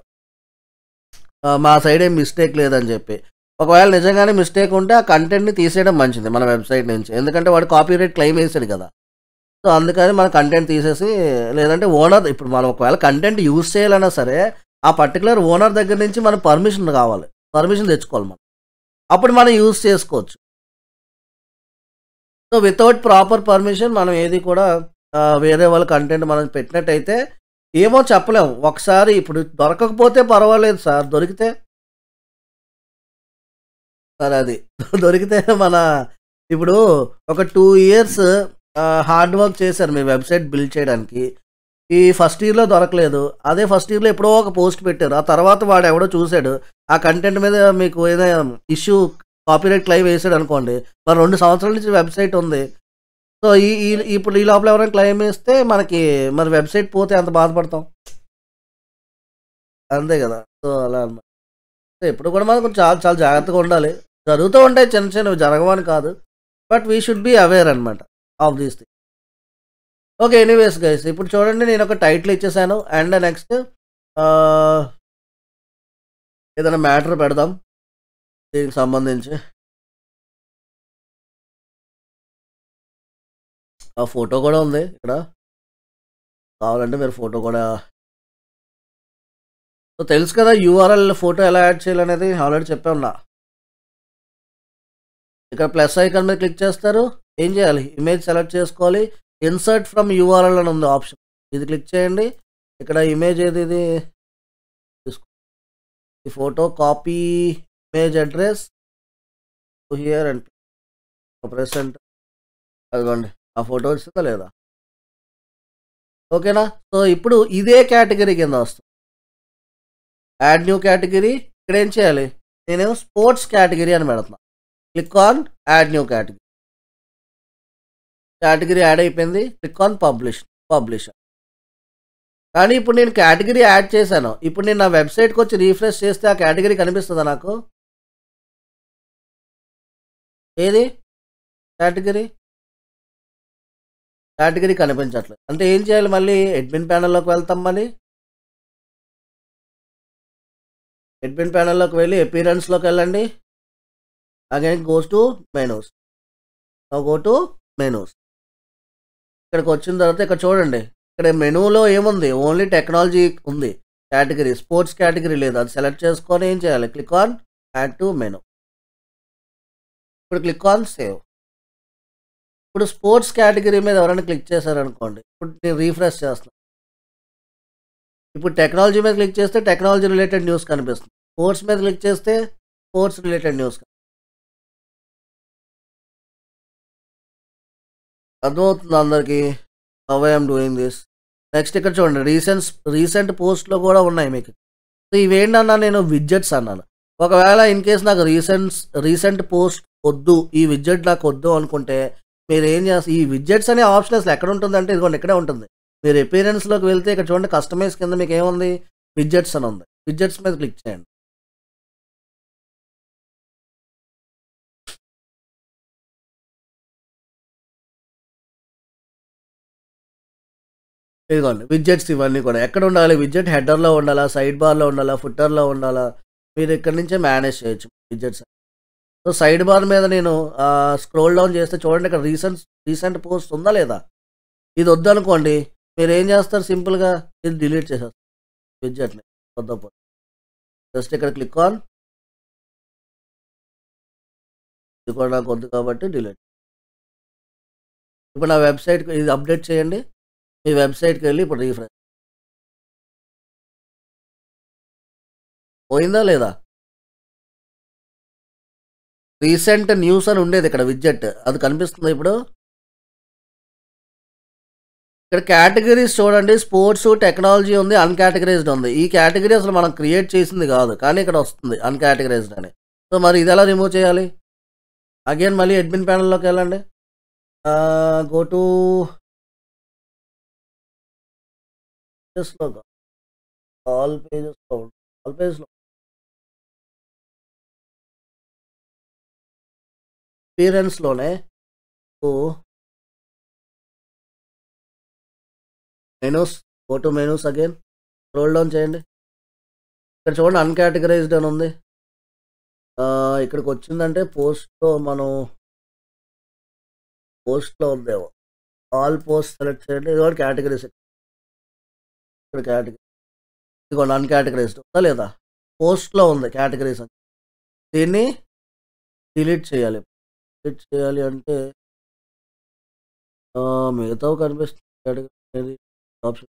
మా సైడ్ ఏం మిస్టేక్ లేదని చెప్పి. ఒకవేళ నిజంగానే మిస్టేక్ ఉంటే ఆ కంటెంట్‌ని తీసేయడం మంచిది మన వెబ్‌సైట్ నుంచి. ఎందుకంటే వాడు కాపీరైట్ క్లెయిమ్ ఏసాడు కదా! సో, అందుకని మన కంటెంట్ తీసేసి లేదంటే ఓనర్ ఇప్పుడు మనం ఒకవేళ కంటెంట్ యూజ్ చేయాలన్నా సరే, ఆ పర్టిక్యులర్ ఓనర్ దగ్గర నుంచి మనకు పర్మిషన్ కావాలి. పర్మిషన్ తెచ్చుకోవాలి మనం. అప్పుడు మనం యూజ్ చేసుకోవచ్చు. సో, వితౌట్ ప్రాపర్ పర్మిషన్ మనం ఏది కూడా వేరే వాళ్ళ కంటెంట్ మనం పెట్టినట్టయితే ఏమో చెప్పలేం. ఒకసారి ఇప్పుడు దొరకకపోతే పర్వాలేదు సార్. దొరికితే సార్ అది. దొరికితే మన ఇప్పుడు ఒక 2 ఇయర్స్ హార్డ్ వర్క్ చేశారు మీ వెబ్‌సైట్ బిల్డ్ చేయడానికి. ఈ ఫస్ట్ ఇయర్‌లో దొరకలేదు. అదే ఫస్ట్ ఇయర్‌లో ఎప్పుడో ఒక పోస్ట్ పెట్టారు. ఆ తర్వాత వాడెవడో చూసాడు. ఆ కంటెంట్ మీద మీకు ఏదైనా ఇష్యూ కాపీరైట్ క్లెయిమ్ ఏసాడనుకోండి. మరి 2 సంవత్సరాల నుంచి వెబ్‌సైట్ ఉంది. సో, ఈ ఈ ఇప్పుడు ఈ లోపల ఎవరైనా క్లెయిమ్ ఏస్తే మనకి మరి వెబ్‌సైట్ పోతే ఎంత బాధపడతాం. అంతే గదా! సో, అలా అన్నమాట. సో, ఎప్పుడు కూడా మనం కొంచెం చాలా చాలా జాగ్రత్తగా ఉండాలి. జరుగుతూ ఉంటాయి చిన్న చిన్నవి జరగవని కాదు. But we should be aware అనమాట of these things. Okay. Anyways guys ఇప్పుడు చూడండి నేనొక టైటిల్ ఇచ్చేసాను. అండ్ నెక్స్ట్ ఆహ్, ఏదైనా మ్యాటర్ పెడదాం దీనికి సంబంధించి. ఆ ఫోటో కూడా ఉంది ఇక్కడ. కావాలంటే మీరు ఫోటో కూడా సో, తెలుసు కదా యూఆర్ఎల్ ఫోటో ఎలా యాడ్ చేయాలనేది ఆల్రెడీ చెప్పే ఉన్నా. ఇక్కడ ప్లస్ ఐకాన్ మీద క్లిక్ చేస్తారు. ఏం చేయాలి? ఇమేజ్ సెలెక్ట్ చేసుకోవాలి. ఇన్సర్ట్ ఫ్రమ్ యూఆర్ఎల్ అని ఉంది ఆప్షన్. ఇది క్లిక్ చేయండి. ఇక్కడ ఇమేజ్ ఏది ఇది తీసుకో. ఈ photo copy image address here and present అదిగోండి. ఆ ఫోటో వచ్చిందా లేదా? ఓకేనా? సో, ఇప్పుడు ఇదే కేటగిరీ కింద వస్తుంది. Add new category. ఇక్కడ ఏం చేయాలి? నేనేమో స్పోర్ట్స్ కేటగిరీ అని పెడుతున్నా. Click on add new category. Category add అయిపోయింది. Click on publish. కానీ ఇప్పుడు నేను కేటగిరీ యాడ్ చేశాను. ఇప్పుడు నేను నా వెబ్‌సైట్‌కి వచ్చి రిఫ్రెష్ చేస్తే ఆ కేటగిరీ కనిపిస్తదా నాకు? ఏది? కేటగిరీ? కేటగిరీ కనిపించట్లేదు. అంటే ఏం చేయాలి మళ్ళీ? అడ్మిన్ ప్యానెల్‌లోకి వెళ్తాం మళ్ళీ. అడ్మిన్ ప్యానెల్‌లోకి వెళ్ళి అపియరెన్స్‌లోకి వెళ్ళండి. Again goes to menus. Now go to menus. ఇక్కడికి వచ్చిన తర్వాత ఇక్కడ చూడండి. ఇక్కడ మెనూలో ఏముంది? ఓన్లీ టెక్నాలజీ ఉంది. కేటగిరీ స్పోర్ట్స్ కేటగిరీ లేదు. అది సెలెక్ట్ చేసుకొని ఏం చేయాలి? Click on add to menu. ఇప్పుడు క్లిక్ ఆన్ సేవ్. ఇప్పుడు స్పోర్ట్స్ కేటగిరీ మీద ఎవరైనా క్లిక్ చేశారనుకోండి. ఇప్పుడు నేను రిఫ్రెష్ చేస్తున్నాను. ఇప్పుడు టెక్నాలజీ మీద క్లిక్ చేస్తే టెక్నాలజీ రిలేటెడ్ న్యూస్ కనిపిస్తుంది. స్పోర్ట్స్ మీద క్లిక్ చేస్తే స్పోర్ట్స్ రిలేటెడ్ న్యూస్ అర్థమవుతుంది అందరికీ. How I am doing this. Next ఇక్కడ చూడండి రీసెంట్ పోస్ట్‌లో కూడా ఉన్నాయి మీకు. సో, ఇవేంటన్నా నేను విడ్జెట్స్ అన్నాను. ఒకవేళ ఇన్ కేస్ నాకు రీసెంట్ పోస్ట్ వద్దు. ఈ విడ్జెట్ నాకు వద్దు అనుకుంటే మీరేం చేస్తారు? ఈ విడ్జెట్స్ అనే ఆప్షన్ అసలు ఎక్కడ ఉంటుందంటే ఇదిగోండి ఇక్కడే ఉంటుంది. మీరు అపియరెన్స్‌లోకి వెళ్తే ఇక్కడ చూడండి కస్టమైజ్ కింద మీకేముంది? విడ్జెట్స్ అని ఉంది. విడ్జెట్స్ మీద క్లిక్ చేయండి. ఇదిగోండి విడ్జెట్స్ ఇవన్నీ కూడా. ఎక్కడుండాలి? విడ్జెట్ హెడర్‌లో ఉండాలా? సైడ్ బార్‌లో ఉండాలా? ఫుటర్‌లో ఉండాలా? మీరు ఇక్కడి నుంచే మేనేజ్ చేయొచ్చు విడ్జెట్స్. సో, సైడ్ బార్ మీద నేను స్క్రోల్ డౌన్ చేస్తే చూడండి ఇక్కడ రీసెంట్ పోస్ట్ ఉందా లేదా? ఇది వద్దనుకోండి. మీరేం చేస్తారు సింపుల్‌గా ఇది డిలీట్ చేసేస్తారు విడ్జెట్‌ని. వద్దప్పుడు. జస్ట్ ఇక్కడ క్లిక్ ఆన్ ఇది కూడా నాకు వద్దు కాబట్టి డిలీట్. ఇప్పుడు నా వెబ్‌సైట్‌కి ఇది అప్డేట్ చేయండి. మీ వెబ్‌సైట్‌కెళ్ళి ఇప్పుడు రిఫ్రెష్. పోయిందా లేదా? రీసెంట్ న్యూస్ అని ఉండేది ఇక్కడ విడ్జెట్. అది కనిపిస్తుందా ఇప్పుడు? ఇక్కడ కేటగరీస్ చూడండి స్పోర్ట్స్, టెక్నాలజీ ఉంది, అన్‌కేటగరైజ్డ్ ఉంది. ఈ కేటగరీ అసలు మనం క్రియేట్ చేసింది కాదు. కానీ ఇక్కడ వస్తుంది అన్‌కేటగరైజ్డ్ అని. సో, మరి ఇదెలా రిమూవ్ చేయాలి? అగైన్ మళ్ళీ అడ్మిన్ ప్యానెల్‌లోకెళ్ళండి. గో టు పేజెస్‌లో ఆల్ పేజెస్‌లో ఆల్ పేజెస్‌లో అపియరెన్స్‌లోనే so, menus go to menus again scroll down చేయండి. ఇక్కడ చూడండి అన్‌కేటగరైజ్డ్ అని ఉంది. ఇక్కడికొచ్చిందంటే పోస్ట్‌లో ఉందేమో. ఆల్ పోస్ట్ సెలెక్ట్ చేయండి. ఇది కూడా కేటగరీస్ ఇక్కడ కేటగరీ ఇదిగోండి అన్‌కేటగరైజ్డ్ ఉందా లేదా? పోస్ట్‌లో ఉంది కేటగరీస్ అని. దీన్ని డిలీట్ చేయాలి. డిలీట్ చేయాలి అంటే మిగతావి కనిపిస్తుంది కేటగరీ ఏది option.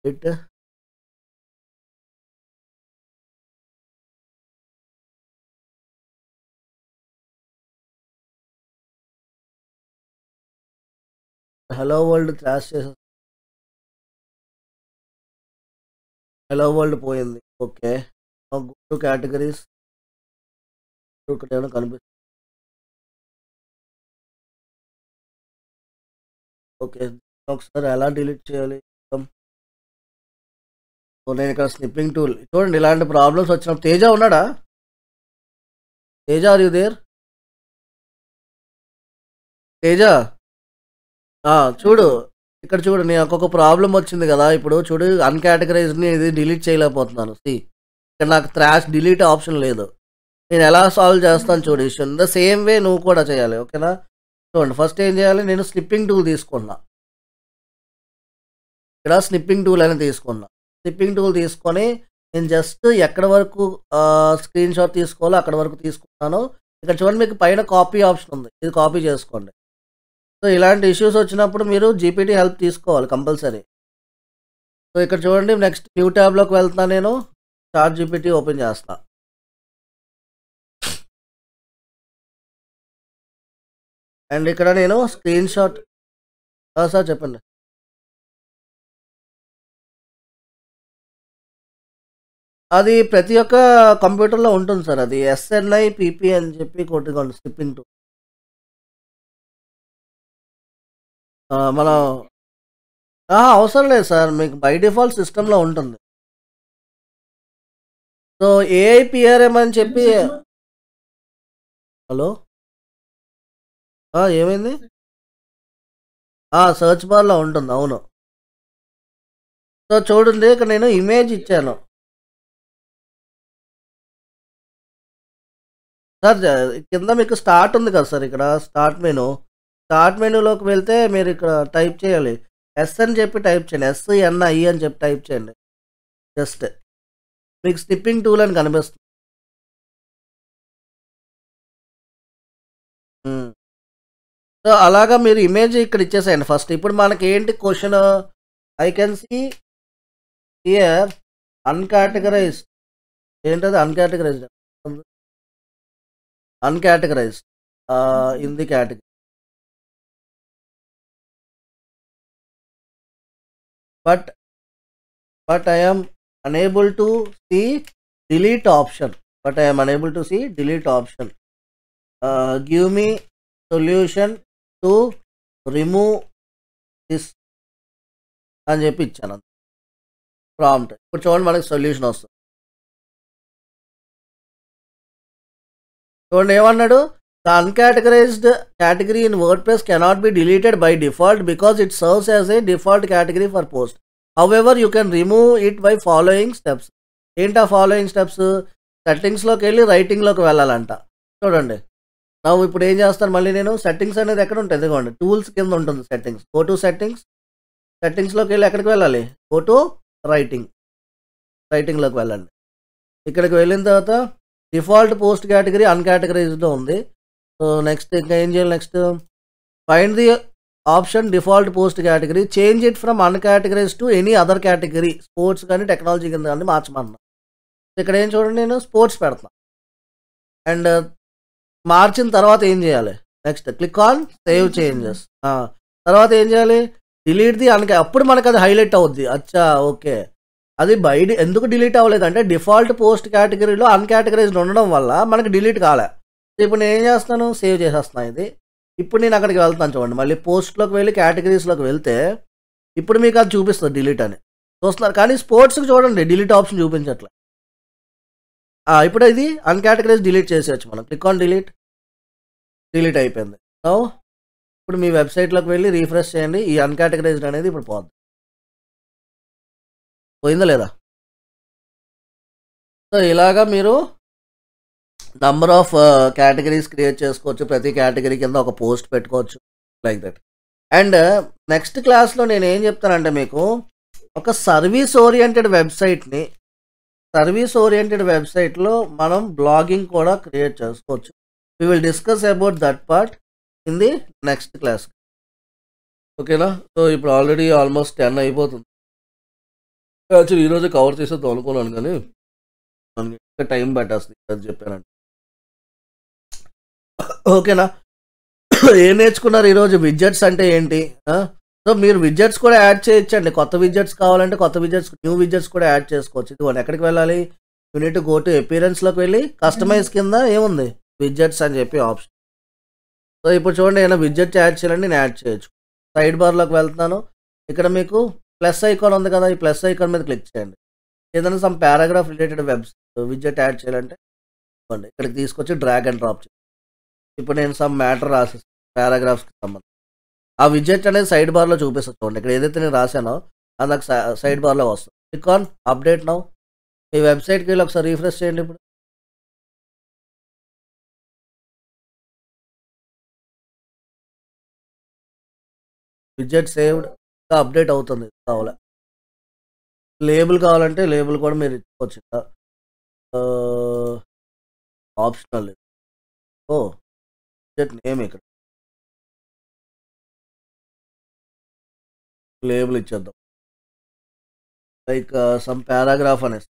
Edit hello world crash చేసేసి హలో వరల్డ్ పోయింది. ఓకే. గో టు కేటగరీస్ ఇక్కడేమైనా కనిపిస్తుంది. ఓకే. ఒకసారి ఎలా డిలీట్ చేయాలి? సో, నేను ఇక్కడ స్నిప్పింగ్ టూల్ చూడండి ఇలాంటి ప్రాబ్లమ్స్ వచ్చినప్పుడు తేజ ఉన్నాడా? Teja are you there? Teja చూడు ఇక్కడ చూడు నాకు ఒక ప్రాబ్లం వచ్చింది కదా! ఇప్పుడు చూడు అన్‌కేటగరైజ్డ్‌ని ఇది డిలీట్ చేయలేకపోతున్నాను. ఇక్కడ నాకు డిలీట్ ఆప్షన్ లేదు. నేను ఎలా సాల్వ్ చేస్తాను చూడు issue. In the same way నువ్వు కూడా చేయాలి. ఓకేనా? చూడండి ఫస్ట్ ఏం చేయాలి? నేను స్నిప్పింగ్ టూల్ తీసుకున్నా. ఇక్కడ స్నిప్పింగ్ టూల్ అని తీసుకున్నా. స్నిప్పింగ్ టూల్ తీసుకొని నేను జస్ట్ ఎక్కడి వరకు స్క్రీన్‌షాట్ తీసుకోవాలో అక్కడి వరకు తీసుకున్నాను. ఇక్కడ చూడండి మీకు పైన కాపీ ఆప్షన్ ఉంది. ఇది కాపీ చేసుకోండి. సో, ఇలాంటి ఇష్యూస్ వచ్చినప్పుడు మీరు జీపీటీ హెల్ప్ తీసుకోవాలి కంపల్సరీ. సో, ఇక్కడ చూడండి నెక్స్ట్ న్యూ ట్యాబ్‌లోకి వెళ్తున్నా నేను. చాట్ జీపీటీ ఓపెన్ చేస్తా. అండ్ ఇక్కడ నేను స్క్రీన్‌షాట్ సార్ చెప్పండి. అది ప్రతి ఒక్క కంప్యూటర్‌లో ఉంటుంది సార్ అది. ఎస్ఎన్ఐ పీపీ అని చెప్పి కొట్టుకోండి స్నిప్పింగ్ టూల్. మనం అవసరం లేదు సార్. మీకు బై డిఫాల్ట్ సిస్టమ్‌లో ఉంటుంది. సో, ఏఐపీఆర్ఎం అని చెప్పి హలో? ఏమైంది? సెర్చ్ బార్‌లో ఉంటుంది. అవును. సో, చూడండి ఇక్కడ నేను ఇమేజ్ ఇచ్చాను. సార్ కింద మీకు స్టార్ట్ ఉంది కదా సార్ ఇక్కడ స్టార్ట్ మెనూ. స్టార్ట్ మెనూలోకి వెళ్తే మీరు ఇక్కడ టైప్ చేయాలి. ఎస్ అని చెప్పి టైప్ చేయండి. ఎస్ఎన్ఐ అని చెప్పి టైప్ చేయండి. జస్ట్ మీకు స్నిప్పింగ్ టూల్ అని కనిపిస్తుంది. హ్మ్. సో, అలాగా మీరు ఇమేజ్ ఇక్కడ ఇచ్చేసేయండి ఫస్ట్. ఇప్పుడు మనకేంటి question I can see here uncategorized ఏంటది uncategorized uncategorized in the category. but I am unable to see delete option. Give me solution to remove this అని చెప్పి ఇచ్చాను ప్రాంప్ట్. ఇప్పుడు చూడండి మనకి సొల్యూషన్ వస్తుంది. చూడండి ఏమన్నాడు, the uncategorized category in WordPress cannot be deleted by default because it serves as a default category for post. However you can remove it by following steps. ఏంటి ఆ ఫాలోయింగ్ స్టెప్స్? సెట్టింగ్స్లోకి వెళ్ళి రైటింగ్లోకి వెళ్ళాలంట. చూడండి ఇప్పుడు ఏం చేస్తాను, మళ్ళీ నేను సెట్టింగ్స్ అనేది ఎక్కడ ఉంటుంది, ఇదిగోండి టూల్స్ కింద ఉంటుంది సెట్టింగ్స్. గో టు సెట్టింగ్స్లోకి వెళ్ళి ఎక్కడికి వెళ్ళాలి, గో టు రైటింగ్లోకి వెళ్ళండి. ఇక్కడికి వెళ్ళిన తర్వాత డిఫాల్ట్ పోస్ట్ కేటగిరీ అన్కేటగరైజ్డ్లో ఉంది. సో నెక్స్ట్ ఇంకా ఏం చేయాలి, next find the option default post category, change it from uncategorize to any other category, sports కానీ టెక్నాలజీ కింద కానీ మార్చమన్నా. ఇక్కడ ఏం చూడండి, నేను స్పోర్ట్స్ పెడతాను. అండ్ మార్చిన తర్వాత ఏం చేయాలి, next click on save changes. తర్వాత ఏం చేయాలి, డిలీట్ ది అప్పుడు మనకు అది హైలైట్ అవుద్ది. అచ్చా ఓకే, అది ఎందుకు డిలీట్ అవ్వలేదు అంటే డిఫాల్ట్ పోస్ట్ కేటగిరీలో అన్కేటగరైజ్డ్ ఉండడం వల్ల మనకి డిలీట్ కాలే. ఇప్పుడు నేను ఏం చేస్తాను, సేవ్ చేసేస్తున్నాను ఇది. ఇప్పుడు నేను అక్కడికి వెళ్తాను చూడండి, మళ్ళీ పోస్ట్లోకి వెళ్ళి కేటగిరీస్లోకి వెళ్తే ఇప్పుడు మీకు అది చూపిస్తుంది డిలీట్ అని చూస్తున్నారు. కానీ స్పోర్ట్స్కి చూడండి డిలీట్ ఆప్షన్ చూపించట్లే. ఇప్పుడు ఇది అన్కేటగరైజ్ డిలీట్ చేసేయచ్చు మనం. క్లిక్ ఆన్ డిలీట్ అయిపోయింది. సో ఇప్పుడు మీ వెబ్సైట్లోకి వెళ్ళి రీఫ్రెష్ చేయండి, ఈ అన్కేటగరైజ్డ్ అనేది ఇప్పుడు పోద్ది. పోయిందా లేదా? సో ఇలాగా మీరు నంబర్ ఆఫ్ కేటగిరీస్ క్రియేట్ చేసుకోవచ్చు. ప్రతి కేటగిరీ కింద ఒక పోస్ట్ పెట్టుకోవచ్చు లైక్ దట్. అండ్ నెక్స్ట్ క్లాస్లో నేను ఏం చెప్తానంటే మీకు ఒక సర్వీస్ ఓరియంటెడ్ వెబ్సైట్లో మనం బ్లాగింగ్ కూడా క్రియేట్ చేసుకోవచ్చు. We will discuss about that part in the next class. ఓకేనా? సో ఇప్పుడు ఆల్రెడీ ఆల్మోస్ట్ 10 అయిపోతుంది. యాక్చువల్లీ ఈరోజు కవర్ చేసేద్దాం అనుకున్నాను కానీ మనకి ఇంకా టైం పట్టేస్తుంది అది చెప్పానంటే. ఓకేనా? ఏం నేర్చుకున్నారు ఈరోజు? విడ్జెట్స్ అంటే ఏంటి? సో మీరు విడ్జెట్స్ కూడా యాడ్ చేయొచ్చండి. కొత్త విడ్జెట్స్ కావాలంటే న్యూ విడ్జెట్స్ కూడా యాడ్ చేసుకోవచ్చు. ఇదిగోండి ఎక్కడికి వెళ్ళాలి, యూనిట్ గో టు అపియరెన్స్లోకి వెళ్ళి కస్టమైజ్ కింద ఏముంది విడ్జెట్స్ అని చెప్పి ఆప్షన్. సో ఇప్పుడు చూడండి ఏమైనా విడ్జెట్ యాడ్ చేయాలంటే నేను యాడ్ చేయొచ్చు. సైడ్ బార్లోకి వెళ్తున్నాను, ఇక్కడ మీకు ప్లస్ ఐకాన్ ఉంది కదా, ఈ ప్లస్ ఐకాన్ మీద క్లిక్ చేయండి. ఏదైనా some paragraph related widget add చేయాలంటే ఇక్కడికి తీసుకొచ్చి డ్రాగ్ అండ్ డ్రాప్ చేయండి. ఇప్పుడు నేను సమ్ మ్యాటర్ రాసేస్తాను పారాగ్రాఫ్స్కి సంబంధించి. ఆ విడ్జెట్ అనేది సైడ్ బార్లో చూపిస్తుంది చూడండి. ఇక్కడ ఏదైతే నేను రాశానో అది నాకు సైడ్ బార్లో వస్తుంది. Click on update now. ఈ వెబ్సైట్కి వెళ్ళి ఒకసారి రీఫ్రెష్ చేయండి. ఇప్పుడు విడ్జెట్ సేవ్డ్, ఇంకా అప్డేట్ అవుతుంది. కావాలా లేబుల్ కావాలంటే లేబుల్ కూడా మీరు ఇచ్చుకోవచ్చు. ఆప్షనల్. విడ్జెట్ నేమ్ ఇక్కడ లేబుల్ ఇచ్చేద్దాం, లైక్ సమ్ పారాగ్రాఫ్ అనేసి.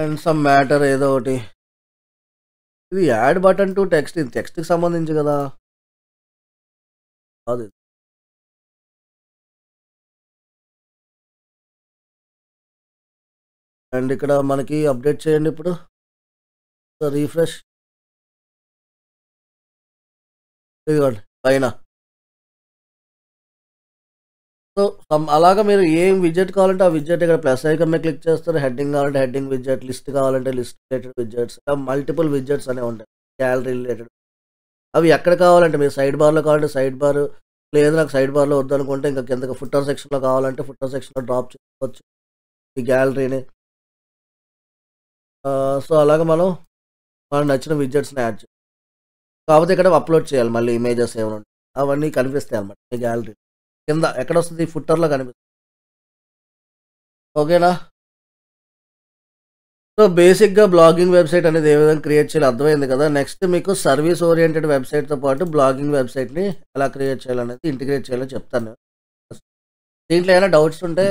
అండ్ సమ్ మ్యాటర్ ఏదో ఒకటి. ఇది యాడ్ బటన్ టు టెక్స్ట్, ఇది టెక్స్ట్కి సంబంధించి కదా అది. అండ్ ఇక్కడ మనకి అప్డేట్ చేయండి. ఇప్పుడు రీఫ్రెష్, ఇదిగోండి పైన. సో అలాగా మీరు ఏం విడ్జెట్ కావాలంటే ఆ విడ్జెట్ ఇక్కడ ప్లస్ ఐకాన్ మీద క్లిక్ చేస్తారు. హెడ్డింగ్ కావాలంటే హెడ్డింగ్ విడ్జెట్, లిస్ట్ కావాలంటే list related widgets, multiple widgets అనేవి ఉంటాయి. గ్యాలరీ రిలేటెడ్ అవి ఎక్కడ కావాలంటే మీరు సైడ్ బార్లో కావాలంటే సైడ్ బార్, లేదు నాకు సైడ్ బార్లో వద్దనుకుంటే ఇంకా కిందకి ఫుటర్ సెక్షన్లో కావాలంటే ఫుటర్ సెక్షన్లో డ్రాప్ చేసుకోవచ్చు ఈ గ్యాలరీని. సో అలాగా మనం నచ్చిన విడ్జెట్స్ని యాడ్ చేయాలి. కాకపోతే ఇక్కడ అప్లోడ్ చేయాలి మళ్ళీ ఇమేజెస్ ఏమైనా ఉంటాయి అవన్నీ కనిపిస్తాయి అన్నమాట ఈ గ్యాలరీ కింద. ఎక్కడ వస్తుంది? ఫుట్టర్లో కనిపిస్తుంది. ఓకేనా? సో బేసిక్గా బ్లాగింగ్ వెబ్సైట్ అనేది ఏ విధంగా క్రియేట్ చేయాలి అర్థమైంది కదా. నెక్స్ట్ మీకు సర్వీస్ ఓరియంటెడ్ వెబ్సైట్తో పాటు బ్లాగింగ్ వెబ్సైట్ని ఎలా క్రియేట్ చేయాలనేది, ఇంటిగ్రేట్ చేయాలో చెప్తాను. దీంట్లో ఏమైనా డౌట్స్ ఉంటే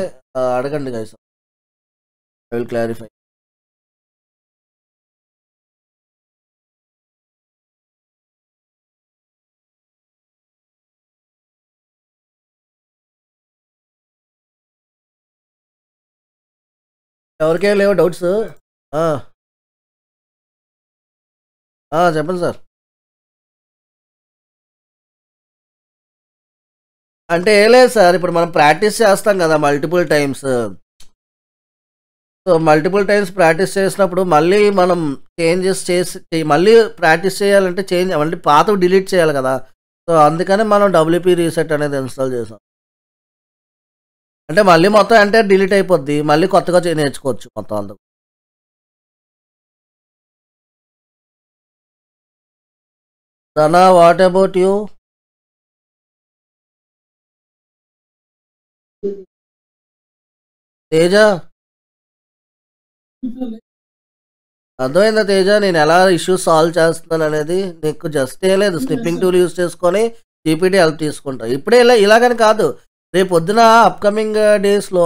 అడగండి గైస్, ఐ విల్ క్లారిఫై. ఎవరికేం లేవు డౌట్స్? చెప్పండి సార్. అంటే ఏం లేదు సార్, ఇప్పుడు మనం ప్రాక్టీస్ చేస్తాం కదా multiple times. So multiple times practice చేసినప్పుడు మళ్ళీ మనం చేంజెస్ మళ్ళీ ప్రాక్టీస్ చేయాలంటే మళ్ళీ పాతవి డిలీట్ చేయాలి కదా. సో అందుకని మనం డబ్ల్యూపీ రీసెట్ అనేది ఇన్స్టాల్ చేసాం. అంటే మళ్ళీ మొత్తం అంటే డిలీట్ అయిపోద్ది, మళ్ళీ కొత్తగా నేర్చుకోవచ్చు మొత్తం అందుకు. Dhana, what about you? Teja, అర్థమైందా తేజ నేను ఎలా ఇష్యూస్ సాల్వ్ చేస్తున్నాను అనేది? నీకు జస్ట్ ఏం లేదు, స్నిప్పింగ్ టూల్ యూస్ చేసుకొని జీపీటీ హెల్ప్ తీసుకుంటా. ఇప్పుడే ఇలాగని కాదు, రేపు పొద్దున అప్కమింగ్ డేస్లో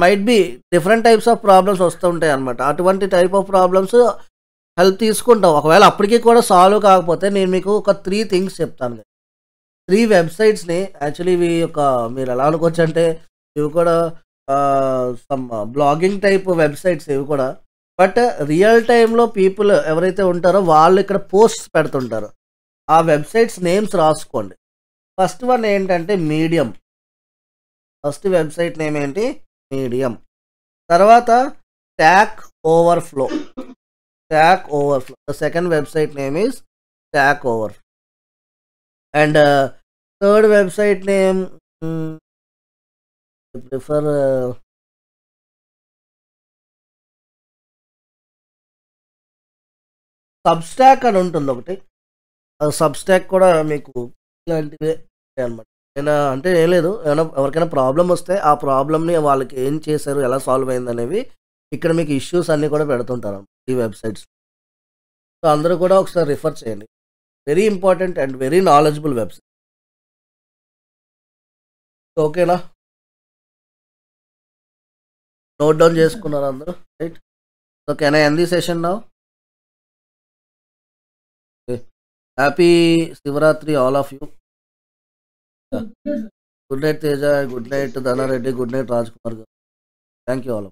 might be different types of problems వస్తూ ఉంటాయి అనమాట. అటువంటి టైప్ ఆఫ్ ప్రాబ్లమ్స్ హెల్ప్ తీసుకుంటాం. ఒకవేళ అప్పటికీ కూడా సాల్వ్ కాకపోతే నేను మీకు ఒక 3 థింగ్స్ చెప్తాను. 3 వెబ్సైట్స్ని యాక్చువల్లీ ఇవి మీరు ఎలా అనుకోవచ్చు అంటే ఇవి కూడా సమ్ బ్లాగింగ్ టైప్ వెబ్సైట్స్ ఇవి కూడా. బట్ రియల్ టైంలో పీపుల్ ఎవరైతే ఉంటారో వాళ్ళు ఇక్కడ పోస్ట్స్ పెడుతుంటారు. ఆ వెబ్సైట్స్ నేమ్స్ రాసుకోండి. ఫస్ట్ వన్ ఏంటంటే మీడియం. ఫస్ట్ వెబ్సైట్ నేమ్ ఏంటి? మీడియం. తర్వాత Stack Overflow. The second website name is Stack Overflow. And third website name prefer Substack అని ఉంటుంది ఒకటి. సబ్స్టాక్ కూడా మీకు ఇలాంటివే అనమాట. అంటే ఏం లేదు, ఎవరికైనా ప్రాబ్లం వస్తే ఆ ప్రాబ్లమ్ని వాళ్ళకి ఏం చేశారు, ఎలా సాల్వ్ అయింది అనేవి ఇక్కడ మీకు ఇష్యూస్ అన్నీ కూడా పెడుతుంటారు ఈ వెబ్సైట్స్. సో అందరూ కూడా ఒకసారి రిఫర్ చేయండి. Very important and very knowledgeable website. ఓకేనా? నోట్ డౌన్ చేసుకున్నారు అందరూ, right? So can I end the session now? Happy Shivaratri all of you. Good night Teja, good night Dhanareddy, good night Raj Kumar garu. Thank you all.